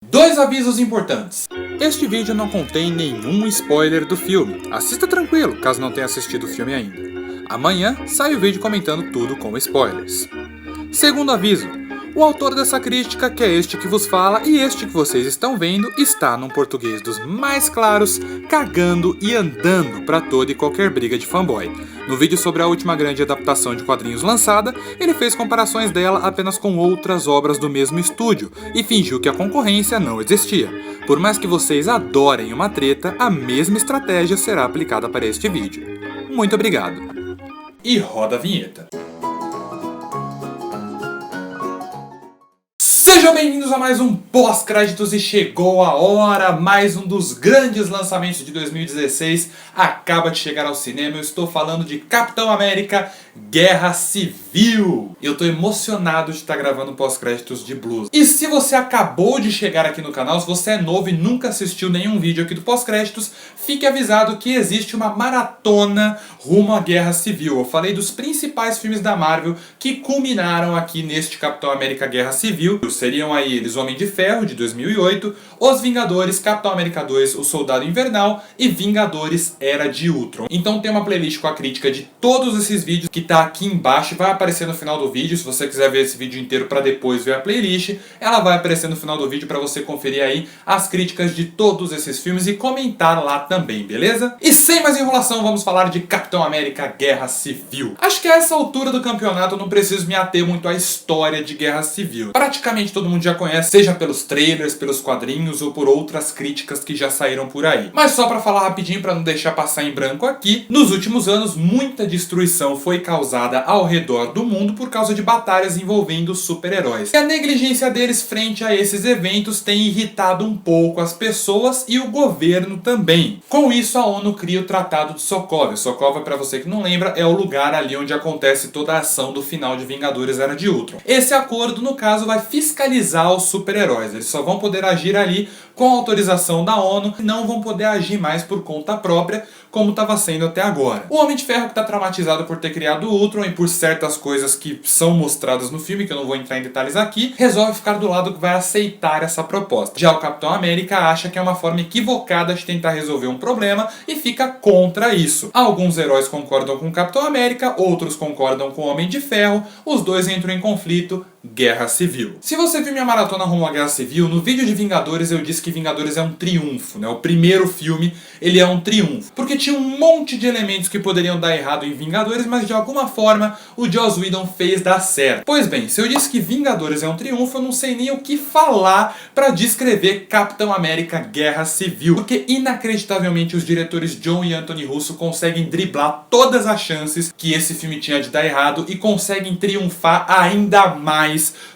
Dois avisos importantes. Este vídeo não contém nenhum spoiler do filme. Assista tranquilo, caso não tenha assistido o filme ainda. Amanhã sai o vídeo comentando tudo com spoilers. Segundo aviso, o autor dessa crítica, que é este que vos fala e este que vocês estão vendo, está num português dos mais claros, cagando e andando pra toda e qualquer briga de fanboy. No vídeo sobre a última grande adaptação de quadrinhos lançada, ele fez comparações dela apenas com outras obras do mesmo estúdio e fingiu que a concorrência não existia. Por mais que vocês adorem uma treta, a mesma estratégia será aplicada para este vídeo. Muito obrigado. E roda a vinheta. Sejam bem-vindos a mais um pós-créditos e chegou a hora, mais um dos grandes lançamentos de 2016 acaba de chegar ao cinema. Eu estou falando de Capitão América Guerra Civil. Eu estou emocionado de estar gravando pós-créditos de blues. E se você acabou de chegar aqui no canal, se você é novo e nunca assistiu nenhum vídeo aqui do pós-créditos, fique avisado que existe uma maratona rumo à Guerra Civil. Eu falei dos principais filmes da Marvel que culminaram aqui neste Capitão América Guerra Civil. Seriam aí eles Homem de Ferro, de 2008, Os Vingadores, Capitão América 2, O Soldado Invernal e Vingadores Era de Ultron. Então tem uma playlist com a crítica de todos esses vídeos que tá aqui embaixo, vai aparecer no final do vídeo. Se você quiser ver esse vídeo inteiro para depois ver a playlist, ela vai aparecer no final do vídeo para você conferir aí as críticas de todos esses filmes e comentar lá também, beleza? E sem mais enrolação, vamos falar de Capitão América Guerra Civil. Acho que a essa altura do campeonato eu não preciso me ater muito à história de Guerra Civil. Praticamente todo mundo já conhece, seja pelos trailers, pelos quadrinhos ou por outras críticas que já saíram por aí. Mas só pra falar rapidinho, pra não deixar passar em branco aqui, nos últimos anos muita destruição foi causada ao redor do mundo por causa de batalhas envolvendo super-heróis. E a negligência deles frente a esses eventos tem irritado um pouco as pessoas e o governo também. Com isso a ONU cria o Tratado de Sokovia. Sokovia, pra você que não lembra, é o lugar ali onde acontece toda a ação do final de Vingadores Era de Ultron. Esse acordo, no caso, vai fiscalizar os super-heróis. Eles só vão poder agir ali com a autorização da ONU e não vão poder agir mais por conta própria, como estava sendo até agora. O Homem de Ferro, que está traumatizado por ter criado o Ultron e por certas coisas que são mostradas no filme, que eu não vou entrar em detalhes aqui, resolve ficar do lado que vai aceitar essa proposta. Já o Capitão América acha que é uma forma equivocada de tentar resolver um problema e fica contra isso. Alguns heróis concordam com o Capitão América, outros concordam com o Homem de Ferro, os dois entram em conflito. Guerra Civil. Se você viu minha maratona rumo à Guerra Civil, no vídeo de Vingadores eu disse que Vingadores é um triunfo, né? O primeiro filme, ele é um triunfo. Porque tinha um monte de elementos que poderiam dar errado em Vingadores, mas de alguma forma o Joss Whedon fez dar certo. Pois bem, se eu disse que Vingadores é um triunfo, eu não sei nem o que falar para descrever Capitão América Guerra Civil. Porque inacreditavelmente os diretores John e Anthony Russo conseguem driblar todas as chances que esse filme tinha de dar errado e conseguem triunfar ainda mais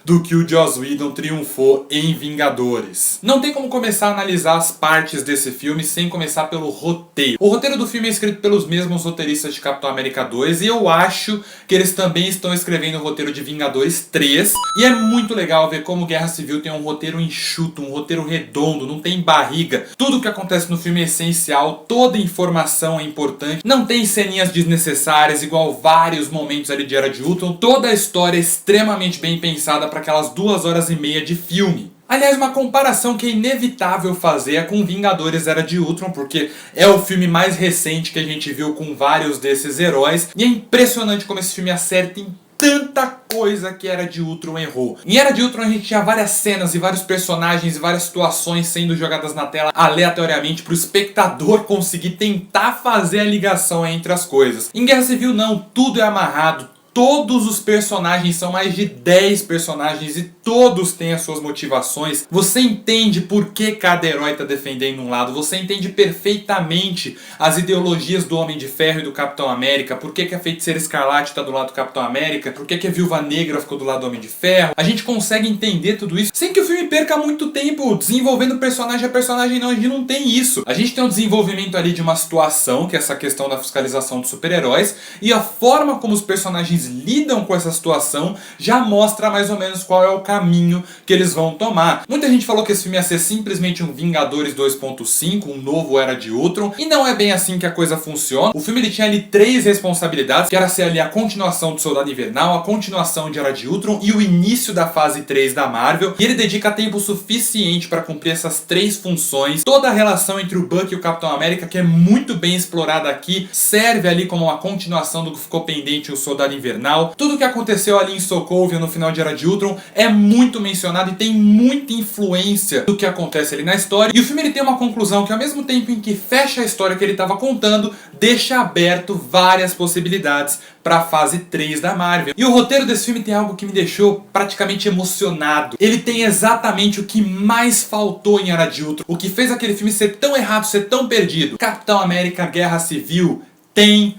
do que o Joss Whedon triunfou em Vingadores. Não tem como começar a analisar as partes desse filme sem começar pelo roteiro. O roteiro do filme é escrito pelos mesmos roteiristas de Capitão América 2 e eu acho que eles também estão escrevendo o roteiro de Vingadores 3. E é muito legal ver como Guerra Civil tem um roteiro enxuto, um roteiro redondo, não tem barriga. Tudo que acontece no filme é essencial, toda informação é importante, não tem ceninhas desnecessárias igual vários momentos ali de Era de Ultron. Toda a história é extremamente bem pensada para aquelas 2 horas e meia de filme. Aliás, uma comparação que é inevitável fazer é com Vingadores Era de Ultron, porque é o filme mais recente que a gente viu com vários desses heróis, e é impressionante como esse filme acerta em tanta coisa que Era de Ultron errou. Em Era de Ultron a gente tinha várias cenas e vários personagens e várias situações sendo jogadas na tela aleatoriamente para o espectador conseguir tentar fazer a ligação entre as coisas. Em Guerra Civil não, tudo é amarrado. Todos os personagens, são mais de 10 personagens e todos têm as suas motivações. Você entende por que cada herói está defendendo um lado. Você entende perfeitamente as ideologias do Homem de Ferro e do Capitão América. Por que a Feiticeira Escarlate está do lado do Capitão América. Por que a Viúva Negra ficou do lado do Homem de Ferro. A gente consegue entender tudo isso sem que o filme perca muito tempo desenvolvendo personagem a personagem. Não, a gente não tem isso. A gente tem um desenvolvimento ali de uma situação, que é essa questão da fiscalização dos super-heróis. E a forma como os personagens eles lidam com essa situação já mostra mais ou menos qual é o caminho que eles vão tomar. Muita gente falou que esse filme ia ser simplesmente um Vingadores 2.5, um novo Era de Ultron, e não é bem assim que a coisa funciona. O filme ele tinha ali 3 responsabilidades, que era ser ali a continuação do Soldado Invernal, a continuação de Era de Ultron e o início da fase 3 da Marvel, e ele dedica tempo suficiente para cumprir essas 3 funções. Toda a relação entre o Bucky e o Capitão América, que é muito bem explorada aqui, serve ali como uma continuação do que ficou pendente o Soldado Invernal. Tudo o que aconteceu ali em Sokovia no final de Era de Ultron é muito mencionado e tem muita influência do que acontece ali na história. E o filme ele tem uma conclusão que, ao mesmo tempo em que fecha a história que ele estava contando, deixa aberto várias possibilidades para a fase 3 da Marvel. E o roteiro desse filme tem algo que me deixou praticamente emocionado. Ele tem exatamente o que mais faltou em Era de Ultron, o que fez aquele filme ser tão errado, ser tão perdido. Capitão América Guerra Civil tem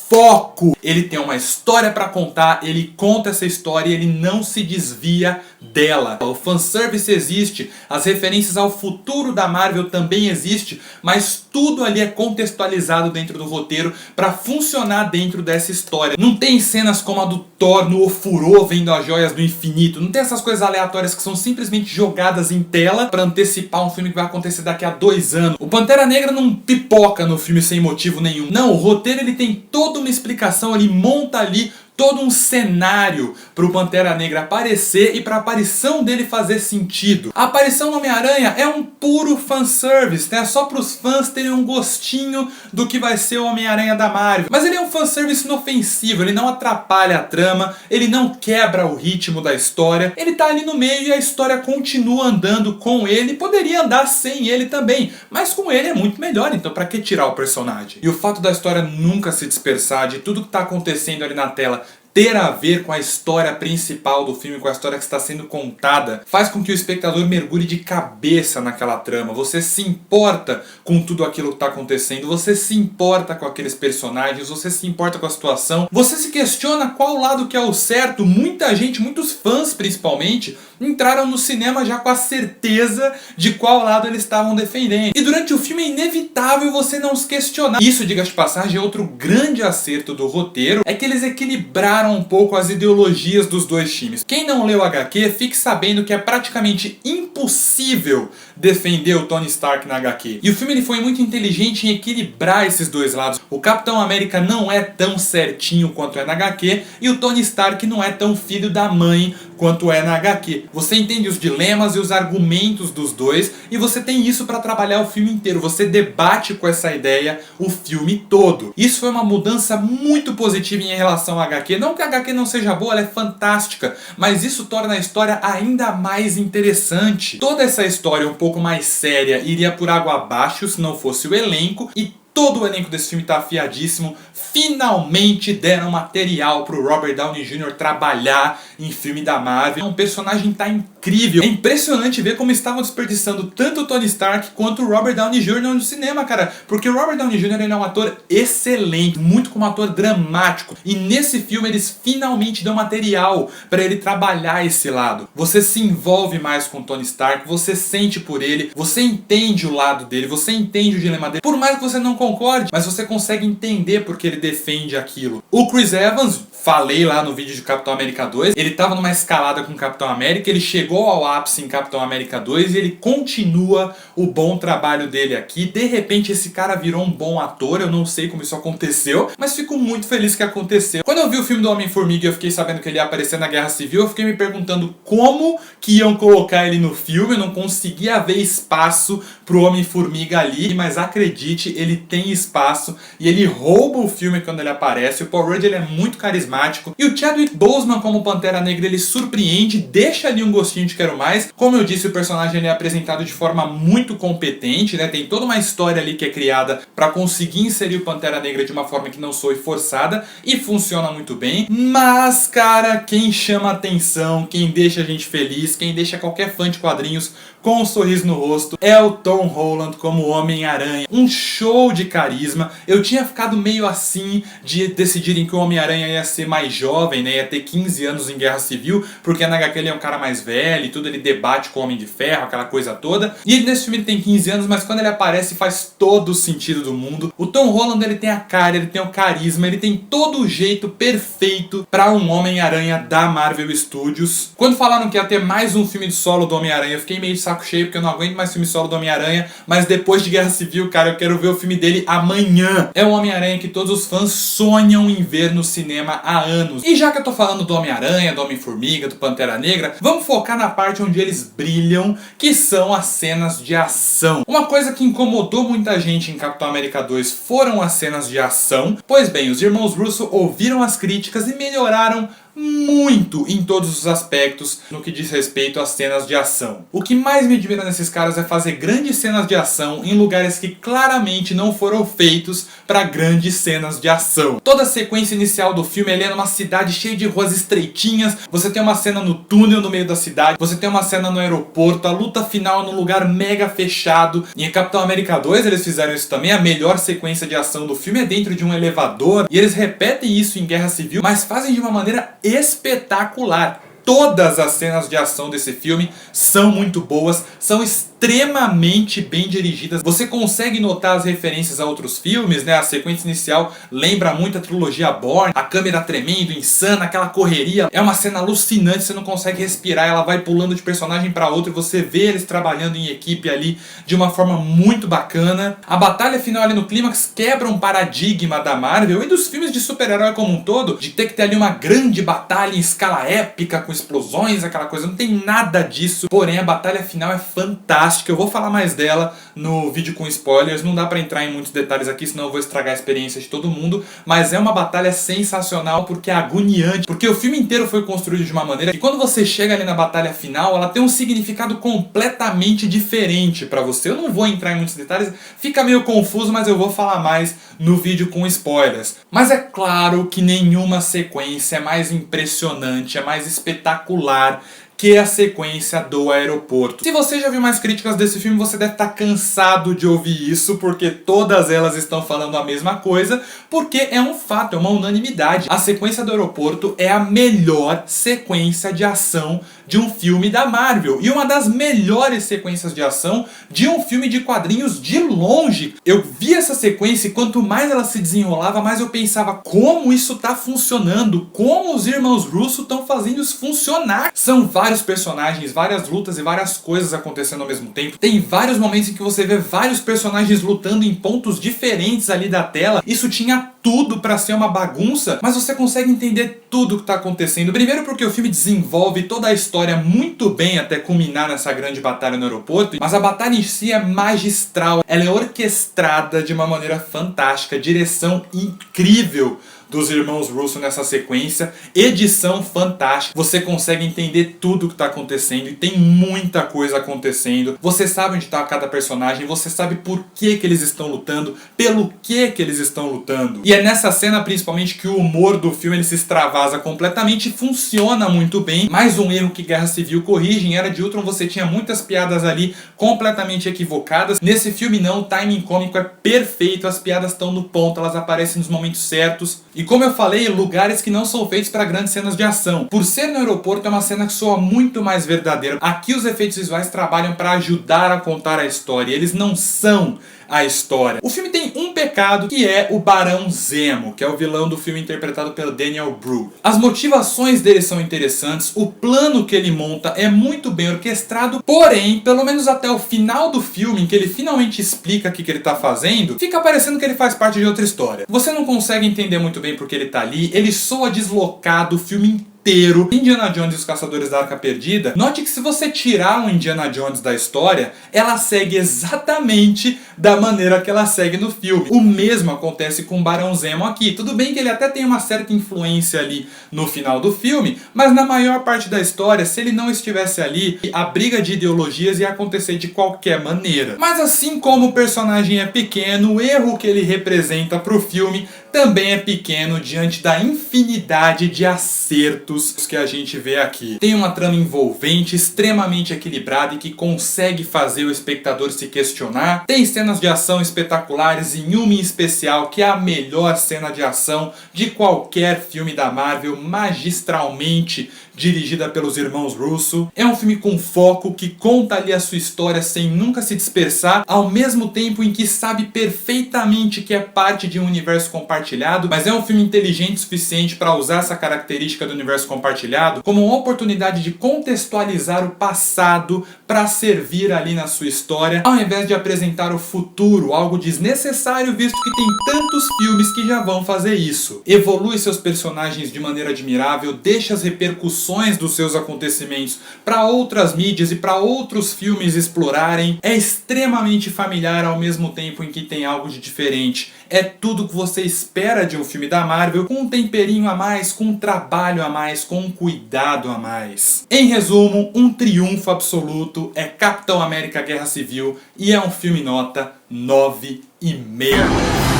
foco. Ele tem uma história pra contar, ele conta essa história e ele não se desvia dela. O fanservice existe, as referências ao futuro da Marvel também existe, mas tudo ali é contextualizado dentro do roteiro pra funcionar dentro dessa história. Não tem cenas como a do Thor no ofurô vendo as joias do infinito, não tem essas coisas aleatórias que são simplesmente jogadas em tela pra antecipar um filme que vai acontecer daqui a 2 anos. O Pantera Negra não pipoca no filme sem motivo nenhum. Não, o roteiro ele tem toda uma explicação, ele monta ali todo um cenário para o Pantera Negra aparecer e para a aparição dele fazer sentido. A aparição do Homem-Aranha é um puro fanservice, né? Só para os fãs terem um gostinho do que vai ser o Homem-Aranha da Marvel. Mas ele é um fanservice inofensivo, ele não atrapalha a trama, ele não quebra o ritmo da história, ele tá ali no meio e a história continua andando com ele, poderia andar sem ele também, mas com ele é muito melhor, então para que tirar o personagem? E o fato da história nunca se dispersar, de tudo que tá acontecendo ali na tela ter a ver com a história principal do filme, com a história que está sendo contada, faz com que o espectador mergulhe de cabeça naquela trama. Você se importa com tudo aquilo que está acontecendo, você se importa com aqueles personagens, você se importa com a situação, você se questiona qual lado que é o certo. Muita gente, muitos fãs principalmente, entraram no cinema já com a certeza de qual lado eles estavam defendendo. E durante o filme é inevitável você não se questionar. Isso, diga-se de passagem, é outro grande acerto do roteiro, é que eles equilibraram um pouco as ideologias dos dois times. Quem não leu HQ, fique sabendo que é praticamente impossível defender o Tony Stark na HQ. E o filme ele foi muito inteligente em equilibrar esses dois lados. O Capitão América não é tão certinho quanto é na HQ, e o Tony Stark não é tão filho da mãe quanto é na HQ. Você entende os dilemas e os argumentos dos dois, e você tem isso para trabalhar o filme inteiro. Você debate com essa ideia o filme todo. Isso foi uma mudança muito positiva em relação à HQ. Não que a HQ não seja boa, ela é fantástica, mas isso torna a história ainda mais interessante. Toda essa história um pouco mais séria iria por água abaixo se não fosse o elenco, e todo o elenco desse filme tá afiadíssimo. Finalmente deram material pro Robert Downey Jr. trabalhar em filme da Marvel. O personagem tá incrível. É impressionante ver como estavam desperdiçando tanto o Tony Stark quanto o Robert Downey Jr. no cinema, cara. Porque o Robert Downey Jr. ele é um ator excelente, muito como um ator dramático. E nesse filme eles finalmente dão material para ele trabalhar esse lado. Você se envolve mais com o Tony Stark, você sente por ele, você entende o lado dele, você entende o dilema dele. Por mais que você não concorde, mas você consegue entender porque ele defende aquilo. O Chris Evans, falei lá no vídeo de Capitão América 2, ele estava numa escalada com o Capitão América, ele chegou ao ápice em Capitão América 2 e ele continua o bom trabalho dele aqui. De repente esse cara virou um bom ator, eu não sei como isso aconteceu, mas fico muito feliz que aconteceu. Quando eu vi o filme do Homem-Formiga e eu fiquei sabendo que ele ia aparecer na Guerra Civil, eu fiquei me perguntando como que iam colocar ele no filme. Eu não conseguia ver espaço pro Homem-Formiga ali, mas acredite, ele tem espaço e ele rouba o filme quando ele aparece. O Paul Rudd ele é muito carismático e o Chadwick Boseman como Pantera Negra ele surpreende, deixa ali um gostinho de quero mais. Como eu disse, o personagem ele é apresentado de forma muito competente, né? Tem toda uma história ali que é criada para conseguir inserir o Pantera Negra de uma forma que não soe forçada e funciona muito bem. Mas, cara, quem chama atenção, quem deixa a gente feliz, quem deixa qualquer fã de quadrinhos com um sorriso no rosto, é o Tom Holland como Homem-Aranha. Um show de carisma. Eu tinha ficado meio assim de decidirem que o Homem-Aranha ia ser mais jovem, né? Ia ter 15 anos em Guerra Civil, porque na HQ ele é um cara mais velho e tudo, ele debate com o Homem de Ferro, aquela coisa toda. E nesse filme ele tem 15 anos, mas quando ele aparece faz todo o sentido do mundo. O Tom Holland, ele tem a cara, ele tem o carisma, ele tem todo o jeito perfeito para um Homem-Aranha da Marvel Studios. Quando falaram que ia ter mais um filme de solo do Homem-Aranha, eu fiquei meio de saco cheio, porque eu não aguento mais filme solo do Homem-Aranha, mas depois de Guerra Civil, cara, eu quero ver o filme dele amanhã. É um Homem-Aranha que todos os fãs sonham em ver no cinema há anos. E já que eu tô falando do Homem-Aranha, do Homem-Formiga, do Pantera Negra, vamos focar na parte onde eles brilham, que são as cenas de ação. Uma coisa que incomodou muita gente em Capitão América 2 foram as cenas de ação. Pois bem, os irmãos Russo ouviram as críticas e melhoraram muito em todos os aspectos no que diz respeito às cenas de ação. O que mais me admira nesses caras é fazer grandes cenas de ação em lugares que claramente não foram feitos para grandes cenas de ação. Toda a sequência inicial do filme é numa cidade cheia de ruas estreitinhas, você tem uma cena no túnel no meio da cidade, você tem uma cena no aeroporto, a luta final num lugar mega fechado. E em Capitão América 2 eles fizeram isso também, a melhor sequência de ação do filme é dentro de um elevador, e eles repetem isso em Guerra Civil, mas fazem de uma maneira espetacular. Todas as cenas de ação desse filme são muito boas, são extremamente bem dirigidas. Você consegue notar as referências a outros filmes, né? A sequência inicial lembra muito a trilogia Bourne, a câmera tremendo, insana, aquela correria. É uma cena alucinante, você não consegue respirar, ela vai pulando de personagem para outro e você vê eles trabalhando em equipe ali de uma forma muito bacana. A batalha final ali no clímax quebra um paradigma da Marvel e dos filmes de super-herói como um todo, de ter que ter ali uma grande batalha em escala épica, com explosões, aquela coisa. Não tem nada disso, porém a batalha final é fantástica. Eu vou falar mais dela no vídeo com spoilers, não dá pra entrar em muitos detalhes aqui, senão eu vou estragar a experiência de todo mundo, mas é uma batalha sensacional porque é agoniante, porque o filme inteiro foi construído de uma maneira que quando você chega ali na batalha final, ela tem um significado completamente diferente pra você. Eu não vou entrar em muitos detalhes, fica meio confuso, mas eu vou falar mais no vídeo com spoilers. Mas é claro que nenhuma sequência é mais impressionante, é mais espetacular que é a sequência do aeroporto. Se você já viu mais críticas desse filme, você deve estar cansado de ouvir isso, porque todas elas estão falando a mesma coisa, porque é um fato, é uma unanimidade. A sequência do aeroporto é a melhor sequência de ação de um filme da Marvel, e uma das melhores sequências de ação de um filme de quadrinhos de longe. Eu vi essa sequência e quanto mais ela se desenrolava, mais eu pensava como isso tá funcionando, como os irmãos Russo estão fazendo isso funcionar. São vários personagens, várias lutas e várias coisas acontecendo ao mesmo tempo. Tem vários momentos em que você vê vários personagens lutando em pontos diferentes ali da tela. Isso tinha tudo pra ser uma bagunça, mas você consegue entender tudo o que tá acontecendo. Primeiro porque o filme desenvolve toda a história muito bem até culminar nessa grande batalha no aeroporto, mas a batalha em si é magistral, ela é orquestrada de uma maneira fantástica, direção incrível dos irmãos Russo nessa sequência, edição fantástica, você consegue entender tudo o que está acontecendo e tem muita coisa acontecendo, você sabe onde está cada personagem, você sabe por que eles estão lutando, pelo que eles estão lutando. E é nessa cena principalmente que o humor do filme ele se extravasa completamente e funciona muito bem. Mais um erro que Guerra Civil corrige, em Era de Ultron você tinha muitas piadas ali completamente equivocadas. Nesse filme não, o timing cômico é perfeito, as piadas estão no ponto, elas aparecem nos momentos certos. E como eu falei, lugares que não são feitos para grandes cenas de ação. Por ser no aeroporto é uma cena que soa muito mais verdadeira. Aqui os efeitos visuais trabalham para ajudar a contar a história, eles não são a história. O filme tem um pecado, que é o Barão Zemo, que é o vilão do filme interpretado pelo Daniel Brühl. As motivações dele são interessantes, o plano que ele monta é muito bem orquestrado, porém, pelo menos até o final do filme, em que ele finalmente explica o que ele tá fazendo, fica parecendo que ele faz parte de outra história. Você não consegue entender muito bem porque ele tá ali, ele soa deslocado o filme inteiro. Indiana Jones e os Caçadores da Arca Perdida, note que se você tirar o Indiana Jones da história, ela segue exatamente da maneira que ela segue no filme. O mesmo acontece com o Barão Zemo aqui. Tudo bem que ele até tem uma certa influência ali no final do filme, mas na maior parte da história, se ele não estivesse ali, a briga de ideologias ia acontecer de qualquer maneira. Mas assim como o personagem é pequeno, o erro que ele representa pro filme também é pequeno diante da infinidade de acertos que a gente vê aqui. Tem uma trama envolvente, extremamente equilibrada e que consegue fazer o espectador se questionar. Tem cenas de ação espetaculares e uma em especial que é a melhor cena de ação de qualquer filme da Marvel, magistralmente dirigida pelos irmãos Russo. É um filme com foco, que conta ali a sua história sem nunca se dispersar, ao mesmo tempo em que sabe perfeitamente que é parte de um universo compartilhado, mas é um filme inteligente o suficiente para usar essa característica do universo compartilhado como uma oportunidade de contextualizar o passado para servir ali na sua história, ao invés de apresentar o futuro, algo desnecessário visto que tem tantos filmes que já vão fazer isso. Evolui seus personagens de maneira admirável, deixa as repercussões dos seus acontecimentos para outras mídias e para outros filmes explorarem. É extremamente familiar ao mesmo tempo em que tem algo de diferente. É tudo que você espera de um filme da Marvel, com um temperinho a mais, com um trabalho a mais, com um cuidado a mais. Em resumo, um triunfo absoluto, é Capitão América Guerra Civil e é um filme nota 9,5.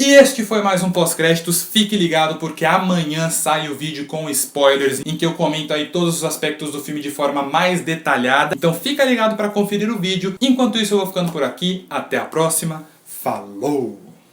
E este foi mais um pós-créditos. Fique ligado porque amanhã sai o vídeo com spoilers em que eu comento aí todos os aspectos do filme de forma mais detalhada. Então fica ligado para conferir o vídeo. Enquanto isso eu vou ficando por aqui. Até a próxima. Falou!